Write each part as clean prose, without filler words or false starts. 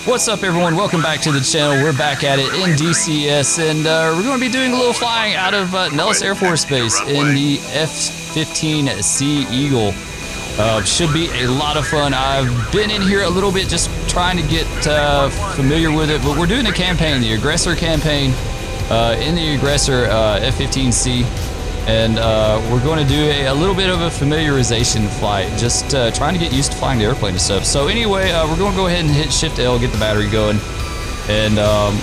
What's up, everyone? Welcome back to the channel. We're back at it in DCS, and we're going to be doing a little flying out of Nellis Air Force Base in the F-15 Sea Eagle. Should be a lot of fun. I've been in here a little bit just trying to get familiar with it, but we're doing the campaign, the aggressor campaign, in the aggressor F-15C. And we're going to do a little bit of a familiarization flight, just trying to get used to flying the airplane and stuff. So anyway, we're going to go ahead and hit Shift L, get the battery going, and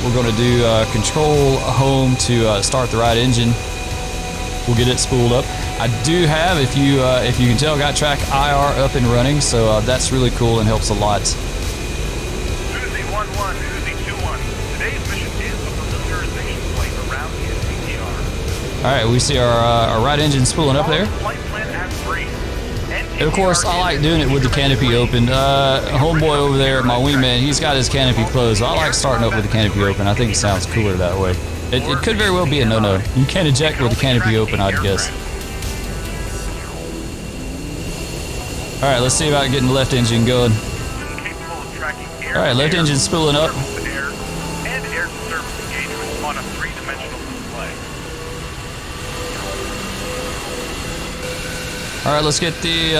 we're going to do Control Home to start the right engine. We'll get it spooled up. I do have, if you can tell, got track IR up and running, so that's really cool and helps a lot. Uzi 11, Uzi 21. Today's mission is a familiarization flight around the NCTR. All right, we see our right engine spooling up there. And of course, I like doing it with the canopy open. Homeboy over there, my wingman, he's got his canopy closed. I like starting up with the canopy open. I think it sounds cooler that way. It could very well be a no-no. You can't eject with the canopy open, I'd guess. All right, let's see about getting the left engine going. All right, left engine spooling up. And air to surface engagement on a three-dimensional display. All right, let's get the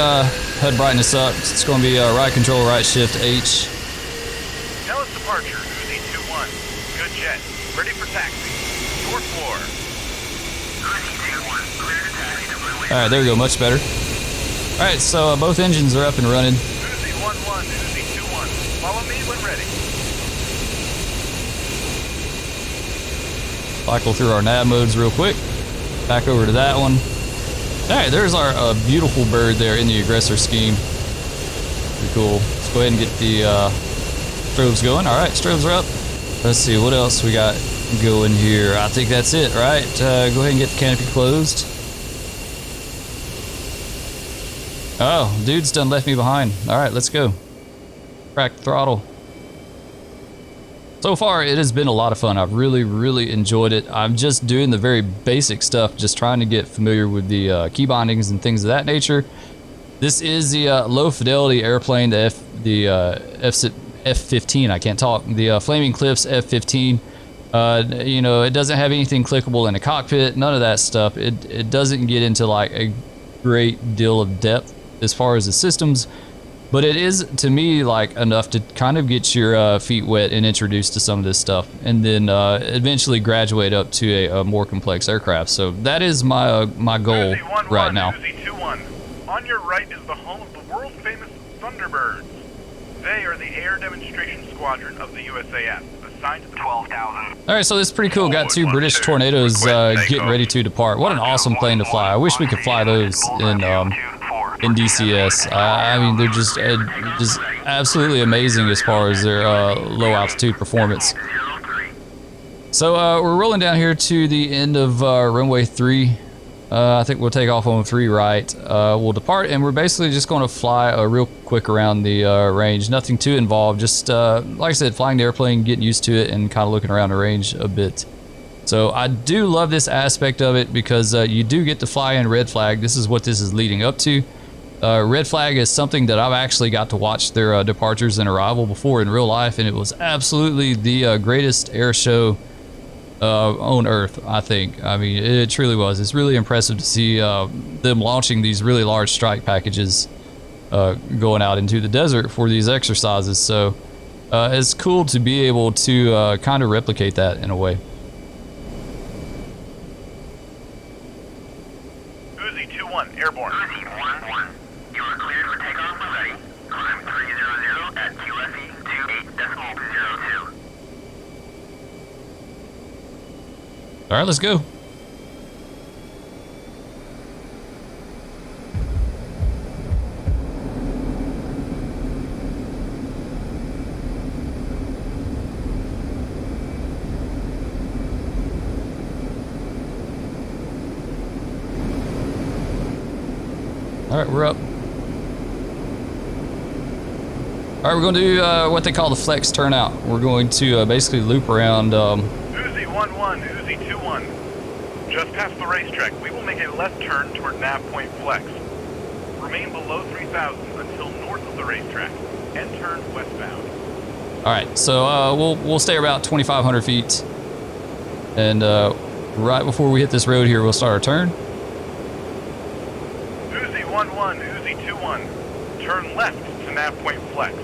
HUD brightness up. It's going to be right control, right shift, H. Nellis departure, Uzi 21. Good jet. Ready for taxi. Short floor. Uzi 21. Clear to taxi to runway. All right, there we go, much better. All right, so both engines are up and running. Uzi 11, Uzi 21. Follow me when ready. Cycle through our nav modes real quick. Back over to that one. All right, there's our beautiful bird there in the aggressor scheme. Pretty cool. Let's go ahead and get the strobes going. All right, strobes are up. Let's see, what else we got going here? I think that's it, right? Go ahead and get the canopy closed. Oh, dude's done left me behind. All right, let's go. Crack the throttle. So far, it has been a lot of fun. I've really enjoyed it. I'm just doing the very basic stuff, just trying to get familiar with the key bindings and things of that nature. This is the low fidelity airplane, the F-15. I can't talk. The Flaming Cliffs F-15. You know, it doesn't have anything clickable in the cockpit. None of that stuff. It doesn't get into like a great deal of depth as far as the systems. But it is, to me, like enough to kind of get your feet wet and introduced to some of this stuff, and then eventually graduate up to a more complex aircraft. So that is my goal right now. Uzi 21. On your right is the home of the world famous Thunderbirds. They are the air demonstration squadron of the USAF, assigned to the 12,000. All right, so this is pretty cool. Got two British Tornadoes getting ready to depart. What an awesome plane to fly. I wish we could fly those in DCS. I mean, they're just absolutely amazing as far as their low altitude performance. So we're rolling down here to the end of runway 3. I think we'll take off on 3 right. We'll depart, and we're basically just going to fly real quick around the range. Nothing too involved, just like I said, flying the airplane, getting used to it, and kind of looking around the range a bit. So I do love this aspect of it because you do get to fly in red flag. This is what this is leading up to. Red flag is something that I've actually got to watch their departures and arrival before in real life, and it was absolutely the greatest air show on Earth, I think. I mean, it truly was. It's really impressive to see them launching these really large strike packages going out into the desert for these exercises. So it's cool to be able to kind of replicate that in a way. Uzi 21, airborne. Uzi 11. You are cleared for takeoff when ready. Climb 300 at QFE 28.02. All right, let's go. All right, we're up. All right, we're going to do what they call the flex turnout. We're going to basically loop around. Uzi 11, Uzi 21. Just past the racetrack, we will make a left turn toward nav point flex. Remain below 3,000 until north of the racetrack and turn westbound. All right, so we'll stay about 2,500 feet, and right before we hit this road here, we'll start our turn. Uzi 11, Uzi 21, turn left to nav point flex,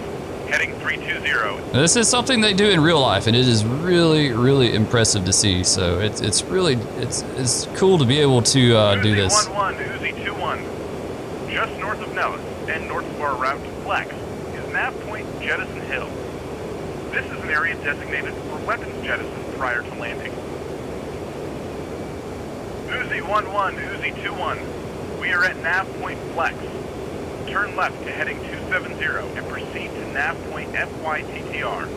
heading 320. Now, this is something they do in real life, and it is really, really impressive to see. So it's really it's cool to be able to do this. Uzi 11, Uzi 21, just north of Nellis and north of our route to flex is nav point Jettison Hill. This is an area designated for weapons jettison prior to landing. Uzi 11, Uzi 21, we are at nav point flex. Turn left to heading 270 and proceed to nav point FYTTR.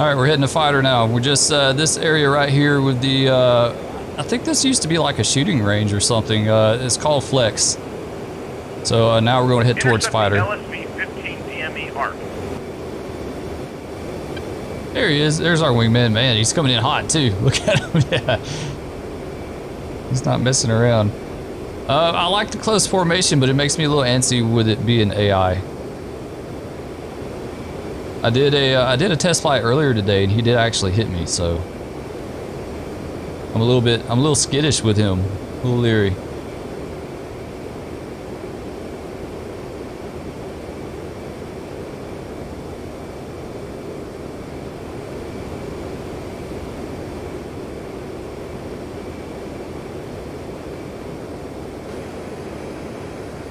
All right, we're hitting a fighter now. We're just this area right here with the, I think this used to be like a shooting range or something. It's called Flex. So now we're going to head towards fighter. LSV 15 DME ARC. There he is. There's our wingman. Man, he's coming in hot too. Look at him. Yeah. He's not messing around. I like the close formation, but it makes me a little antsy with it being AI. I did a test flight earlier today, and he did actually hit me. So I'm a little skittish with him, a little leery.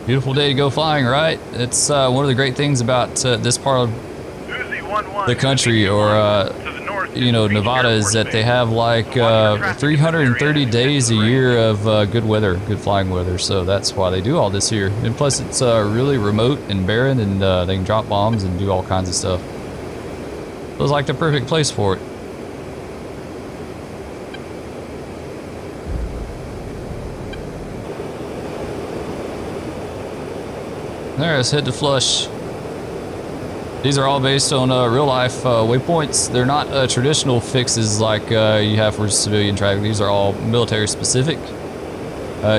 Beautiful day to go flying, right? It's one of the great things about this part of the country, or you know, Nevada, is that they have like 330 days a year of good weather, good flying weather. So that's why they do all this here. And plus, it's really remote and barren, and they can drop bombs and do all kinds of stuff. So it's like the perfect place for it. There, let's head to Flush. These are all based on real life waypoints. They're not traditional fixes like you have for civilian traffic. These are all military specific.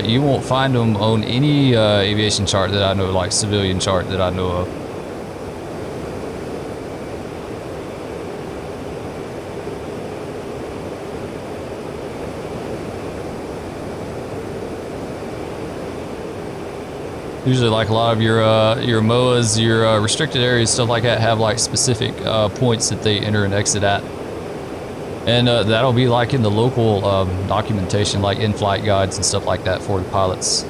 You won't find them on any aviation chart that I know, like civilian chart that I know of. Usually, like a lot of your MOAs, your restricted areas, stuff like that, have like specific points that they enter and exit at, and that'll be like in the local documentation, like in-flight guides and stuff like that for the pilots.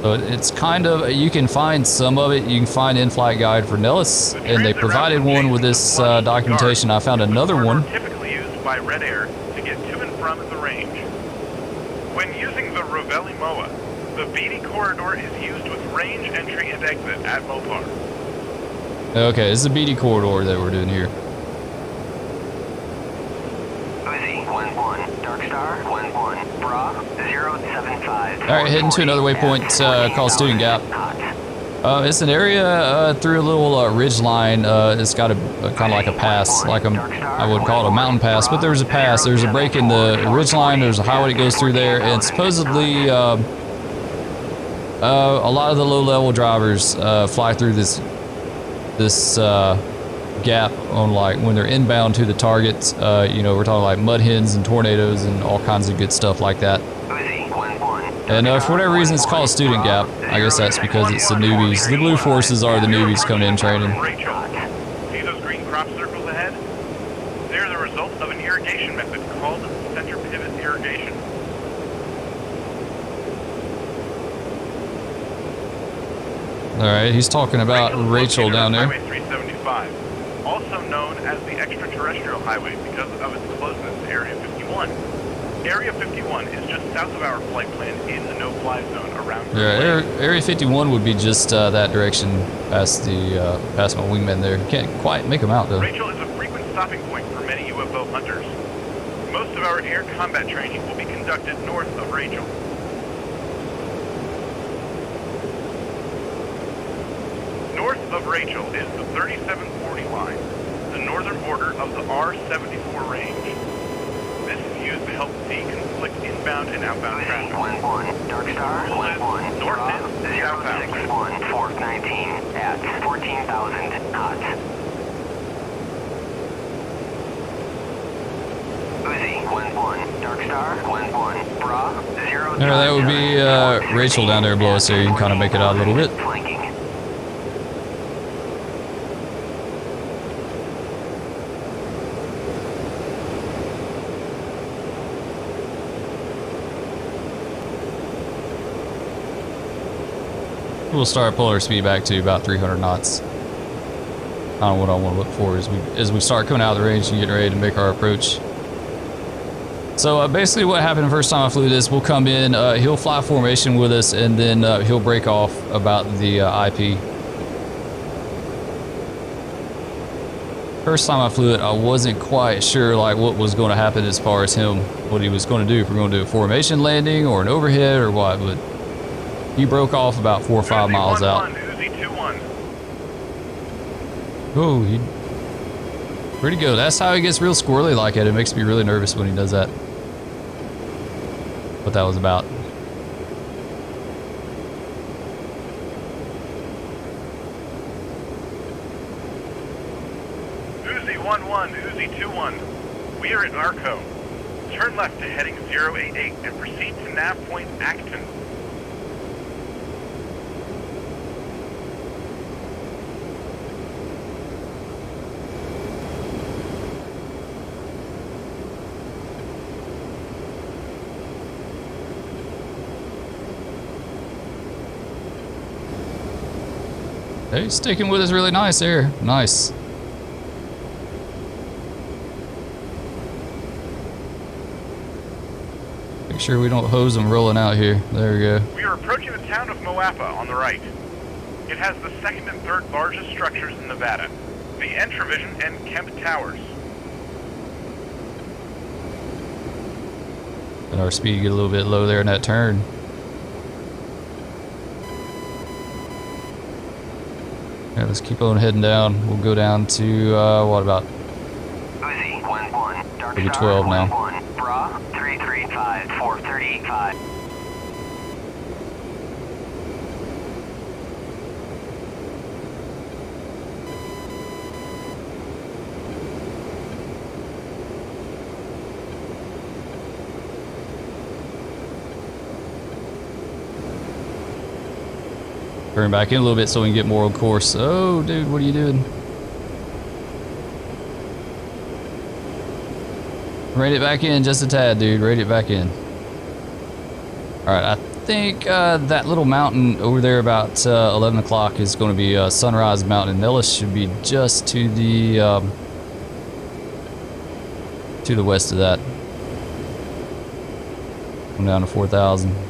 So it's kind of, you can find some of it. You can find in-flight guide for Nellis, and they provided one with this documentation. I found another one. Typically used by Red Air to get to and from the range. When using the Rovelli MOA, the BD corridor is used with range entry and exit at Mopar. Okay, this is the BD corridor that we're doing here. Uzi 11, Dark Star 11, Bra 075. Alright, heading to another waypoint called Student Gap. It's an area through a little ridge line. It's got a kind of like a pass, like I would call it a mountain pass, but there's a pass. There's a break in the ridge line. There's a highway that goes through there, and supposedly a lot of the low-level drivers fly through this gap on, like, when they're inbound to the target. You know, we're talking like mud hens and tornadoes and all kinds of good stuff like that. And for whatever reason, it's called Student Gap. I guess that's because it's the newbies. The blue forces are the newbies coming in training. See those green crop circles ahead? They're the result of an irrigation method called center pivot irrigation. Alright, he's talking about Rachel down there. Highway 375, also known as the extraterrestrial highway because of its closeness to Area 51. Area 51 is just south of our flight plan in the no-fly zone around. Yeah, Area 51 would be just that direction past the past my wingman there. Can't quite make him out though. Rachel is a frequent stopping point for many UFO hunters. Most of our air combat training will be conducted north of Rachel. North of Rachel is the 3740 line, the northern border of the R-74 range. This is used to help deconflict inbound and outbound traffic. 11, Dark Star 11, north is southbound. 061, 419 at 14,000. Dark Star, 1-1. Bra, 0. There, that would be Rachel down there below us here. You can kind of make it out a little bit. Flanking. We'll start pulling our speed back to about 300 knots. I don't know what I want to look for as we start coming out of the range and getting ready to make our approach. So basically what happened the first time I flew this, we'll come in, he'll fly formation with us, and then he'll break off about the IP. First time I flew it, I wasn't quite sure like what was going to happen as far as him, what he was going to do, if we're going to do a formation landing or an overhead or what, but he broke off about 4 or 5 miles out. Oh, where'd he go? That's how he gets real squirrely like it. It makes me really nervous when he does that. What that was about. Uzi 1-1, Uzi 2-1. We are at Arco. Turn left to heading 088 and proceed to nav point Acton. Hey, sticking with us really nice there. Nice. Make sure we don't hose them rolling out here. There we go. We are approaching the town of Moapa on the right. It has the second and third largest structures in Nevada, the Entravision and Kemp Towers. And our speed get a little bit low there in that turn. Yeah, let's keep on heading down. We'll go down to, what about? Uzi, 1-1. Dark Maybe Star, 12 now. 1-1. Bra, 335, 435. Turn back in a little bit so we can get more on course. Oh, dude, what are you doing? Rate it back in just a tad, dude. Rate it back in. Alright, I think that little mountain over there about 11 o'clock is going to be Sunrise Mountain. Nellis should be just to the west of that. Come down to 4,000.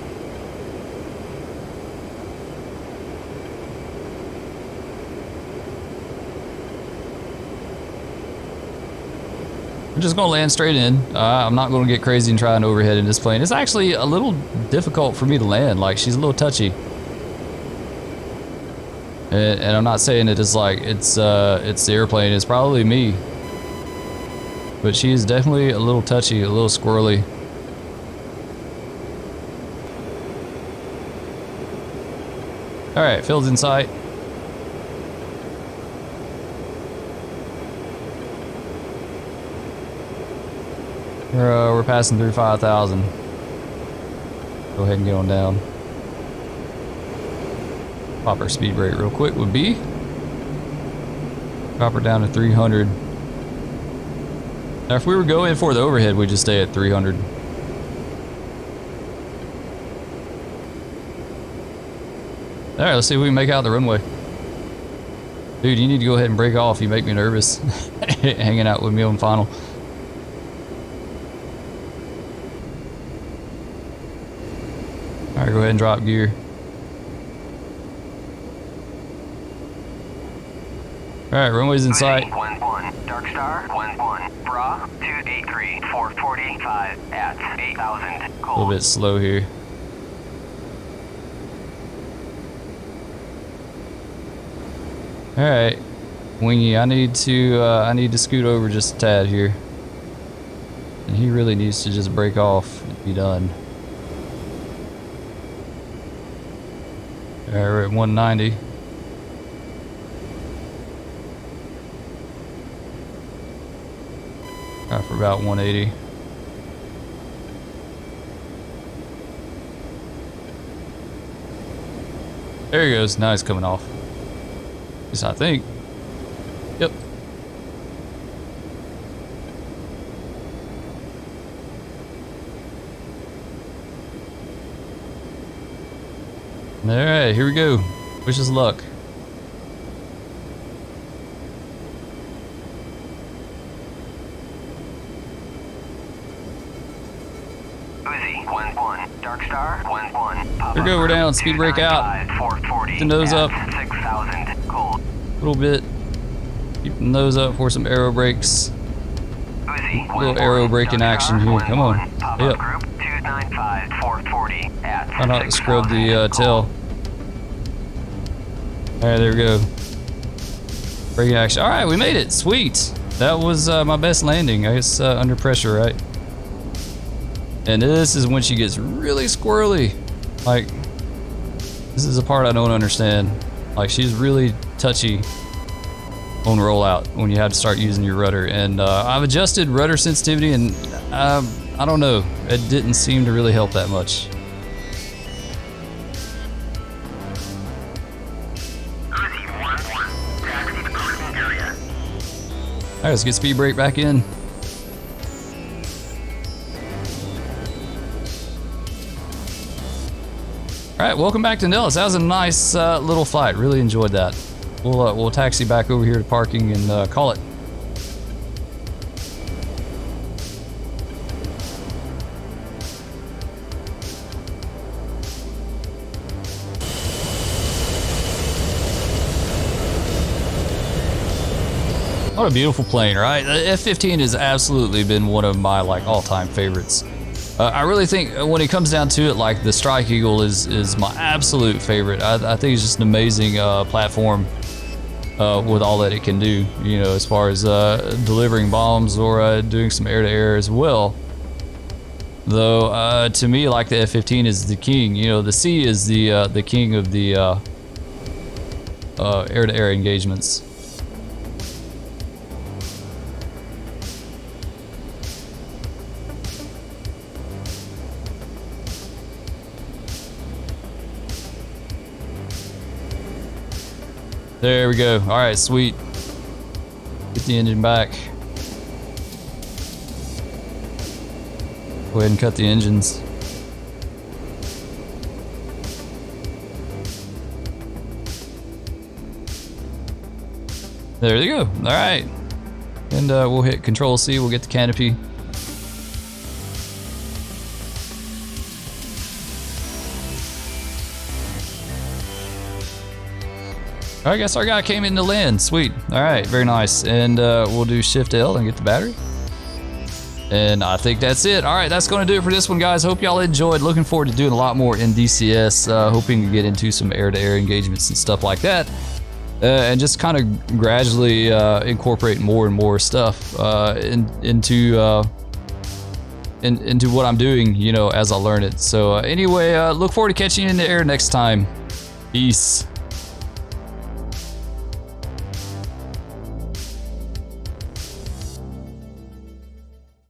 I'm just going to land straight in. I'm not going to get crazy and try and overhead in this plane. It's actually a little difficult for me to land. Like, she's a little touchy. And I'm not saying it is like it's the airplane. It's probably me. But she is definitely a little touchy, a little squirrely. All right, field's in sight. We're passing through 5,000. Go ahead and get on down. Pop our speed rate real quick would be. Drop her down to 300. Now if we were going for the overhead, we'd just stay at 300. Alright, let's see if we can make out the runway. Dude, you need to go ahead and break off. You make me nervous. Hanging out with me on final. Alright, go ahead and drop gear. Alright, runway's in sight. 1-1. Dark Star, 1-1. Bra, 283, 445 at 8,000. A Cold. little bit slow here. Alright, Wingy, I need to scoot over just a tad here. And he really needs to just break off and be done. Alright, we're at 190. For about 180. There he goes. Now he's coming off. At least I think. Yep. Alright, here we go. Wish us luck. Uzi, 1-1. Dark Star, 1-1. Here we go, we're down. Speed brake out. 440. The nose up. 6,000. Cold. A little bit. Keep the nose up for some aero brakes. Uzi, A little aero braking action here. Come on. Yep. Group 295, 440 at Try not to scrub the tail. Alright, there we go. Braking action. Alright, we made it. Sweet. That was my best landing. I guess under pressure, right? And this is when she gets really squirrely. Like, this is a part I don't understand. Like, she's really touchy on rollout when you have to start using your rudder. And I've adjusted rudder sensitivity, and I don't know. It didn't seem to really help that much. Alright, let's get speed brake back in. Alright, welcome back to Nellis. That was a nice little flight. Really enjoyed that. We'll taxi back over here to parking and call it. What a beautiful plane, right? The F-15 has absolutely been one of my all-time favorites. I really think when it comes down to it, the Strike Eagle is my absolute favorite. I think it's just an amazing platform with all that it can do, as far as delivering bombs or doing some air-to-air as well. Though, to me, the F-15 is the king. The C is the king of the air-to-air engagements. There we go. All right, sweet. Get the engine back. Go ahead and cut the engines. There you go. All right. And we'll hit Control C. We'll get the canopy. I guess our guy came in to land. Sweet. All right, very nice. And we'll do Shift L and get the battery. And I think that's it. All right, that's going to do it for this one, guys. Hope y'all enjoyed. Looking forward to doing a lot more in DCS. Hoping to get into some air-to-air engagements and stuff like that. And just kind of gradually incorporate more and more stuff into what I'm doing, as I learn it. So anyway, look forward to catching you in the air next time. Peace.